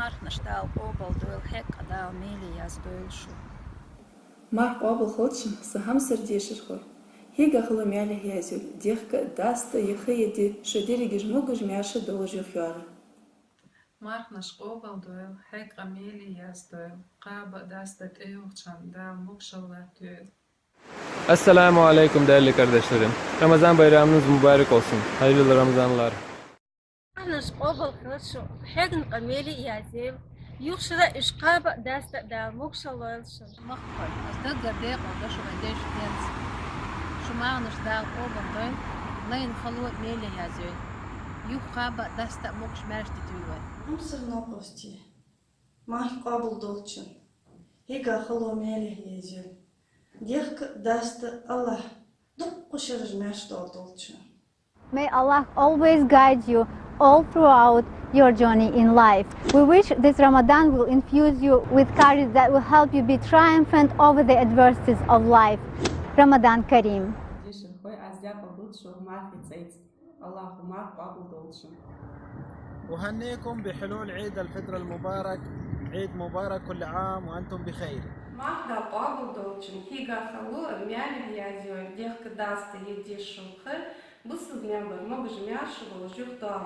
Mark nashtal qobal dul hek adal meli yaz bölshu. Mark قابل خلشم سهم سرديشر خور هيجا خلو ميالي هيازيل ديخك داستا يخي دي شديري جموج مياشا دولج يخيار Mark nash qobal dul hek ameli yaz dul qaba dastat eyuqçan da mukşallah dul. Esselamu Aleyküm değerli kardeşlerim. Ramazan bayramınız mübarek olsun. Hayırlı Ramazanlar. Nash qobal khulshu hegn qameli yazil yukhshira ishqaba dasta da mukshalal shun. Maqfal asdaq gardeq wada shu gandesh yans. Shuma nashdal qobal dul lain khalwa meli yazil. Yukhaba dasta muksh marshti tuwa. Hamsır noposti. Mah qabul dolçun. Higa xalo melih yezil. Diyek dasta Allah. Duk kuşarız meşdol dolçun. May Allah always guide you all throughout your journey in life. We wish this Ramadan will infuse you with courage that will help you be triumphant over the adversities of life. Ramadan Kareem. اللهم قبل dolçun. أهنيكم بحلول عيد الفطر المبارك. عيد مبارك كل عام وأنتم بخير. Mahda qabul dolçun higa xalu miali yazıyor diyek dasta yedi şulxır bu siz member mabjmya şulu juhdan